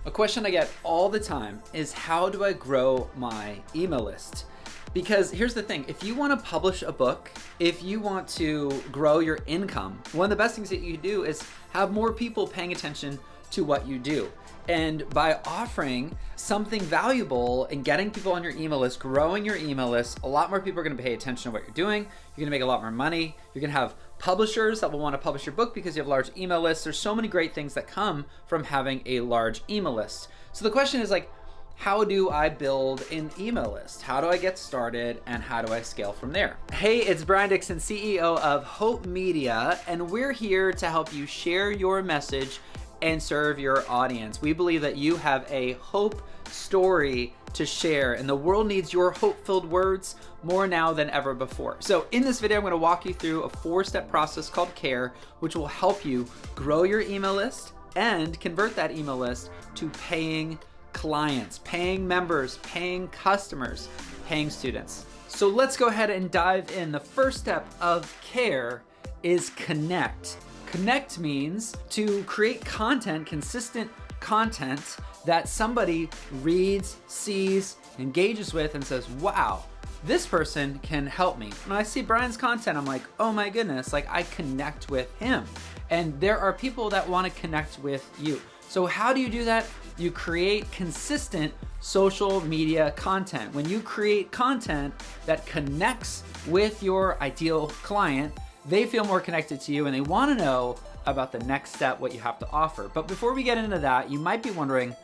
A question I get all the time is how do I grow my email list? Because here's the thing, if you want to publish a book, if you want to grow your income, one of the best things that you can do is have more people paying attention to what you do. And by offering something valuable and getting people on your email list, growing your email list, a lot more people are going to pay attention to what you're doing. You're going to make a lot more money. You're going to have publishers that will want to publish your book because you have large email lists. There's so many great things that come from having a large email list. So the question is like, how do I build an email list? How do I get started and how do I scale from there? Hey, it's Brian Dixon, CEO of Hope Media, and we're here to help you share your message and serve your audience. We believe that you have a hope story to share, and the world needs your hope-filled words more now than ever before. So in this video, I'm gonna walk you through a 4-step process called CARE, which will help you grow your email list and convert that email list to paying clients, paying members, paying customers, paying students. So let's go ahead and dive in. The first step of CARE is connect. Connect means to create content, consistent content that somebody reads, sees, engages with, and says, wow, this person can help me. When I see Brian's content, I'm like, oh my goodness, like I connect with him. And there are people that want to connect with you. So how do you do that? You create consistent social media content. When you create content that connects with your ideal client, they feel more connected to you and they want to know about the next step, what you have to offer. But before we get into that, you might be wondering,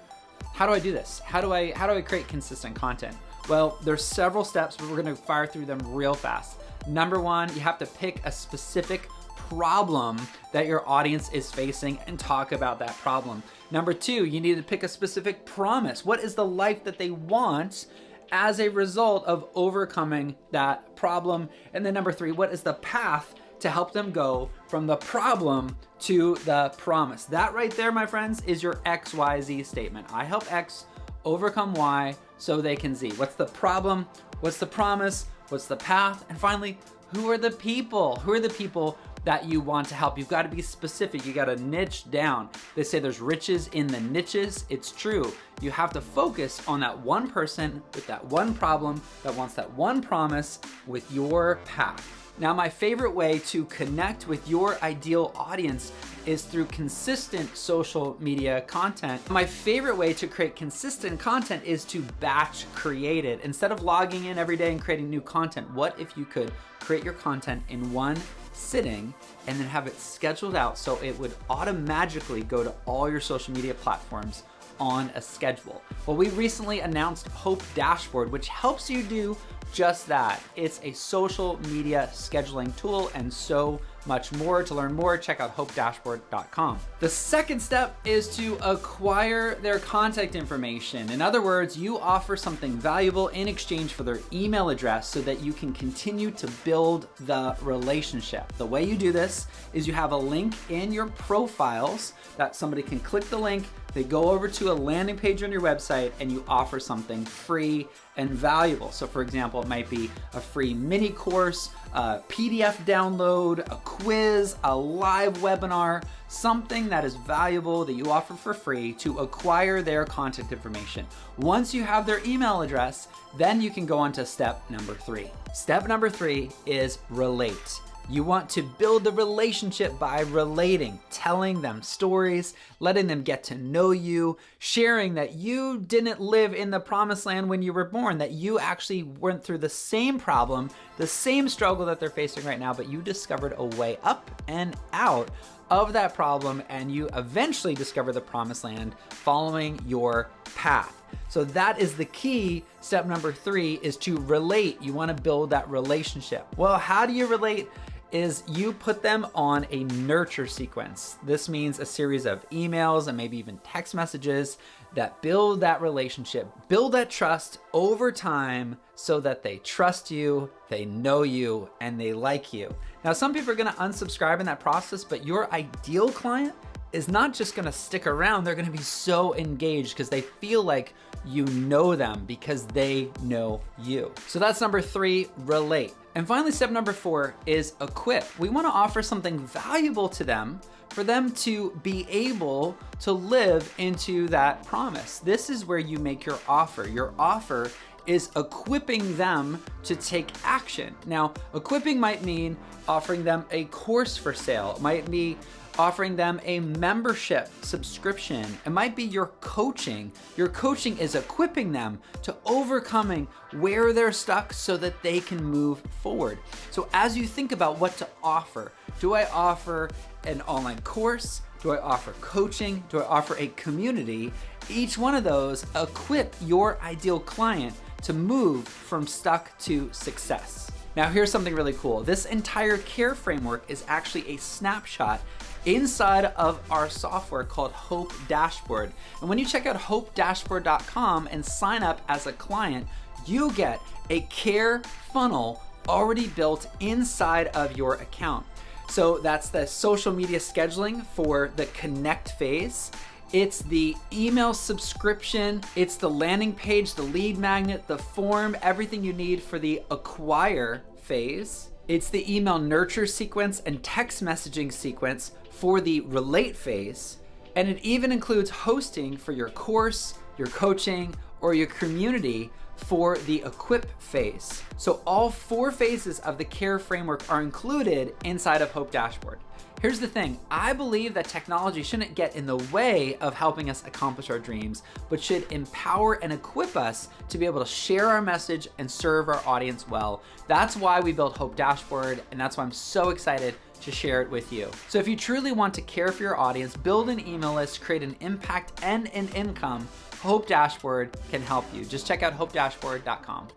how do I do this? How do I create consistent content? Well, there's several steps, but we're gonna fire through them real fast. Number one, you have to pick a specific problem that your audience is facing and talk about that problem. Number two, you need to pick a specific promise. What is the life that they want as a result of overcoming that problem? And then number three, what is the path to help them go from the problem to the promise? That right there, my friends, is your XYZ statement. I help X overcome Y so they can Z. What's the problem? What's the promise? What's the path? And finally, who are the people? Who are the people that you want to help? You've got to be specific. You got to niche down. They say there's riches in the niches. It's true. You have to focus on that one person with that one problem that wants that one promise with your path. Now, my favorite way to connect with your ideal audience is through consistent social media content. My favorite way to create consistent content is to batch create it. Instead of logging in every day and creating new content, what if you could create your content in one sitting and then have it scheduled out so it would automatically go to all your social media platforms on a schedule? Well, we recently announced Hope Dashboard, which helps you do just that. It's a social media scheduling tool and so much more. To learn more, check out hopedashboard.com. The second step is to acquire their contact information. In other words, you offer something valuable in exchange for their email address so that you can continue to build the relationship. The way you do this is you have a link in your profiles that somebody can click the link, they go over to a landing page on your website, and you offer something free and valuable. So for example, it might be a free mini course, a PDF download, a quiz, a live webinar, something that is valuable that you offer for free to acquire their contact information. Once you have their email address, then you can go on to step number 3. Step number 3 is relate. You want to build the relationship by relating, telling them stories, letting them get to know you, sharing that you didn't live in the promised land when you were born, that you actually went through the same problem, the same struggle that they're facing right now, but you discovered a way up and out of that problem, and you eventually discover the promised land following your path. So that is the key. Step number 3 is to relate. You want to build that relationship. Well, how do you relate? Is you put them on a nurture sequence. This means a series of emails and maybe even text messages that build that relationship, build that trust over time so that they trust you, they know you, and they like you. Now, some people are gonna unsubscribe in that process, but your ideal client is not just gonna stick around, they're gonna be so engaged because they feel like you know them because they know you. So that's number 3, relate. And finally, step number 4 is equip. We want to offer something valuable to them for them to be able to live into that promise. This is where you make your offer. Your offer is equipping them to take action. Now, equipping might mean offering them a course for sale. It might be offering them a membership subscription. It might be your coaching. Your coaching is equipping them to overcoming where they're stuck so that they can move forward. So as you think about what to offer, do I offer an online course? Do I offer coaching? Do I offer a community? Each one of those equip your ideal client to move from stuck to success. Now here's something really cool. This entire care framework is actually a snapshot inside of our software called Hope Dashboard. And when you check out hopedashboard.com and sign up as a client, you get a care funnel already built inside of your account. So that's the social media scheduling for the connect phase. It's the email subscription, it's the landing page, the lead magnet, the form, everything you need for the acquire phase. It's the email nurture sequence and text messaging sequence for the relate phase. And it even includes hosting for your course, your coaching, or your community for the equip phase. So all 4 phases of the care framework are included inside of Hope Dashboard. Here's the thing, I believe that technology shouldn't get in the way of helping us accomplish our dreams, but should empower and equip us to be able to share our message and serve our audience well. That's why we built Hope Dashboard, and that's why I'm so excited to share it with you. So if you truly want to care for your audience, build an email list, create an impact and an income, Hope Dashboard can help you. Just check out hopedashboard.com.